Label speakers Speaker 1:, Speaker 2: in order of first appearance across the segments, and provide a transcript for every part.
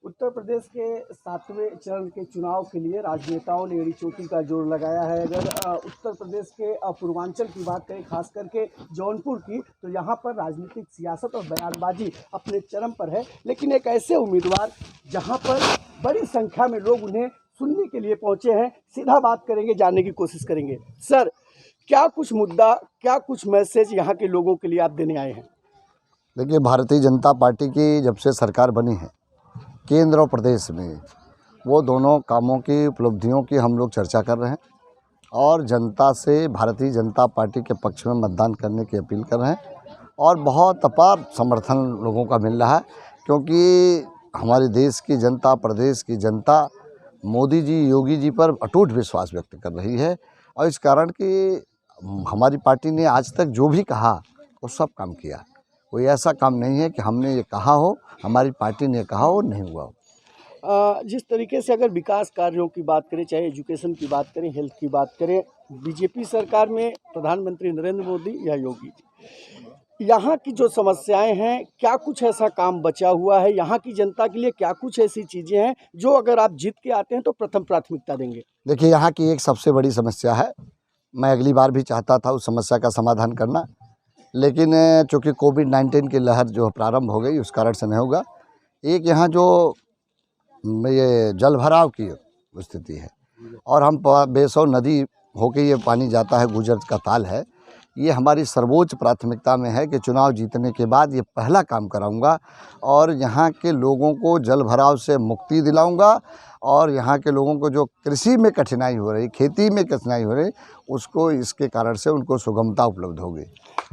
Speaker 1: उत्तर प्रदेश के 7वें चरण के चुनाव के लिए राजनेताओं ने एड़ी चोटी का जोर लगाया है। अगर उत्तर प्रदेश के पूर्वांचल की बात करें, खास करके जौनपुर की, तो यहाँ पर राजनीतिक सियासत और बयानबाजी अपने चरम पर है। लेकिन एक ऐसे उम्मीदवार जहाँ पर बड़ी संख्या में लोग उन्हें सुनने के लिए पहुँचे हैं, सीधा बात करेंगे, जानने की कोशिश करेंगे। सर, क्या कुछ मुद्दा, क्या कुछ मैसेज यहाँ के लोगों के लिए आप देने आए हैं?
Speaker 2: देखिए, भारतीय जनता पार्टी की जब से सरकार बनी है केंद्र और प्रदेश में, वो दोनों कामों की उपलब्धियों की हम लोग चर्चा कर रहे हैं और जनता से भारतीय जनता पार्टी के पक्ष में मतदान करने की अपील कर रहे हैं और बहुत अपार समर्थन लोगों का मिल रहा है, क्योंकि हमारे देश की जनता, प्रदेश की जनता मोदी जी, योगी जी पर अटूट विश्वास व्यक्त कर रही है। और इस कारण कि हमारी पार्टी ने आज तक जो भी कहा वो सब काम किया। कोई ऐसा काम नहीं है कि हमने ये कहा हो, हमारी पार्टी ने कहा हो, नहीं हुआ हो।
Speaker 1: जिस तरीके से अगर विकास कार्यों की बात करें, चाहे एजुकेशन की बात करें, हेल्थ की बात करें, बीजेपी सरकार में प्रधानमंत्री नरेंद्र मोदी या योगी जी, यहाँ की जो समस्याएं हैं, क्या कुछ ऐसा काम बचा हुआ है? यहाँ की जनता के लिए क्या कुछ ऐसी चीज़ें हैं जो अगर आप जीत के आते हैं तो प्रथम प्राथमिकता देंगे?
Speaker 2: देखिए, यहाँ की एक सबसे बड़ी समस्या है, मैं अगली बार भी चाहता था उस समस्या का समाधान करना, लेकिन चूँकि कोविड-19 की लहर जो प्रारंभ हो गई, उस कारण से नहीं होगा। एक यहाँ जो ये जल भराव की स्थिति है और हम बेसौ नदी होके ये पानी जाता है, गुजर का ताल है, ये हमारी सर्वोच्च प्राथमिकता में है कि चुनाव जीतने के बाद ये पहला काम कराऊंगा और यहाँ के लोगों को जल भराव से मुक्ति दिलाऊंगा और यहाँ के लोगों को जो कृषि में कठिनाई हो रही, खेती में कठिनाई हो रही, उसको इसके कारण से उनको सुगमता उपलब्ध होगी।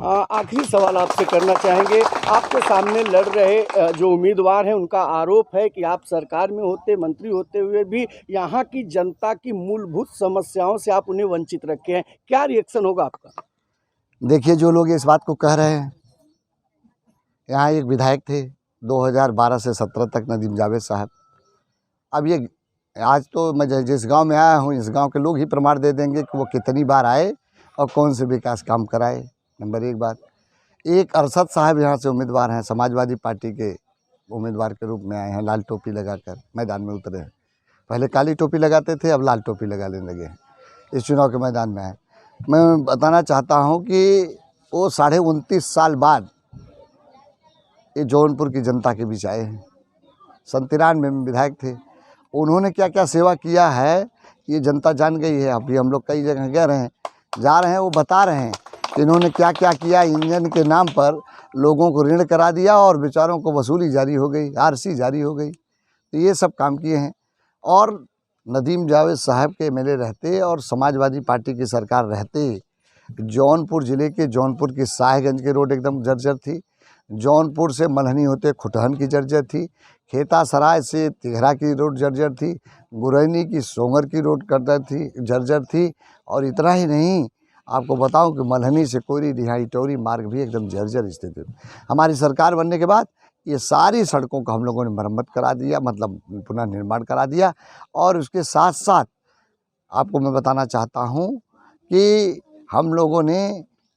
Speaker 1: आखिरी सवाल आपसे करना चाहेंगे, आपके सामने लड़ रहे जो उम्मीदवार हैं, उनका आरोप है कि आप सरकार में होते, मंत्री होते हुए भी यहाँ की जनता की मूलभूत समस्याओं से आप उन्हें वंचित रखे हैं। क्या रिएक्शन होगा आपका?
Speaker 2: देखिए, जो लोग इस बात को कह रहे हैं, यहाँ एक विधायक थे 2012 से 17 तक, नदीम जावेद साहब। अब ये आज तो मैं जिस गांव में आया हूँ, इस गांव के लोग ही प्रमाण दे देंगे कि वो कितनी बार आए और कौन से विकास काम कराए। नंबर एक बात। एक अरशद साहब यहाँ से उम्मीदवार हैं, समाजवादी पार्टी के उम्मीदवार के रूप में आए हैं, लाल टोपी लगाकर मैदान में उतरे हैं। पहले काली टोपी लगाते थे, अब लाल टोपी लगाने लगे हैं, इस चुनाव के मैदान में आए। मैं बताना चाहता हूँ कि वो 29.5 साल बाद ये जौनपुर की जनता के बीच आए हैं। 93 में विधायक थे, उन्होंने क्या क्या सेवा किया है ये जनता जान गई है। अभी हम लोग कई जगह गए रहे हैं, जा रहे हैं, वो बता रहे हैं कि इन्होंने क्या क्या किया। इंजन के नाम पर लोगों को ऋण करा दिया और बेचारों को वसूली जारी हो गई, आरसी जारी हो गई। तो ये सब काम किए हैं। और नदीम जावेद साहब के एमएलए रहते और समाजवादी पार्टी की सरकार रहते, जौनपुर ज़िले के जौनपुर की साहेगंज की रोड एकदम जर्जर थी, जौनपुर से मल्हनी होते खुटहन की जर्जर थी, खेता सराय से तिघरा की रोड जर्जर थी, गुरैनी की सोंगर की रोड जर्जर थी। और इतना ही नहीं, आपको बताऊं कि मल्हनी से कोयरी डिहाई टोरी मार्ग भी एकदम जर्जर स्थिति में। हमारी सरकार बनने के बाद ये सारी सड़कों का हम लोगों ने मरम्मत करा दिया, मतलब पुनः निर्माण करा दिया। और उसके साथ साथ आपको मैं बताना चाहता हूँ कि हम लोगों ने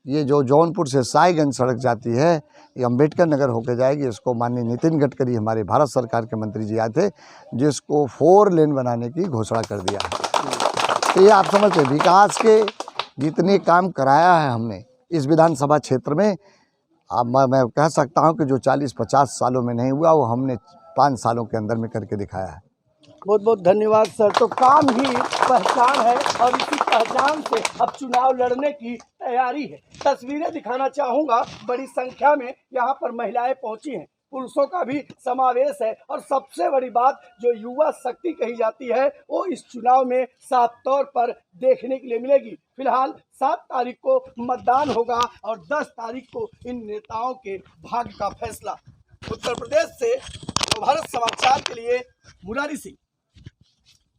Speaker 2: ये जो जौनपुर से साहेगंज सड़क जाती है, ये अम्बेडकर नगर होकर जाएगी। इसको माननीय नितिन गडकरी, हमारे भारत सरकार के मंत्री जी आए थे, जिसको 4 लेन बनाने की घोषणा कर दिया है। तो ये आप समझते, विकास के जितने काम कराया है हमने इस विधानसभा क्षेत्र में, अब मैं कह सकता हूं कि जो 40-50 सालों में नहीं हुआ, वो हमने 5 सालों के अंदर में करके दिखाया है।
Speaker 1: बहुत बहुत धन्यवाद सर। तो काम ही पहचान है और इसी पहचान से अब चुनाव लड़ने की तैयारी है। तस्वीरें दिखाना चाहूँगा, बड़ी संख्या में यहाँ पर महिलाएं पहुँची हैं, पुरुषों का भी समावेश है। और सबसे बड़ी बात, जो युवा शक्ति कही जाती है, वो इस चुनाव में साफ तौर पर देखने के लिए मिलेगी। फिलहाल 7 तारीख को मतदान होगा और 10 तारीख को इन नेताओं के भाग्य का फैसला। उत्तर प्रदेश से भारत समाचार के लिए मुरारी सिंह।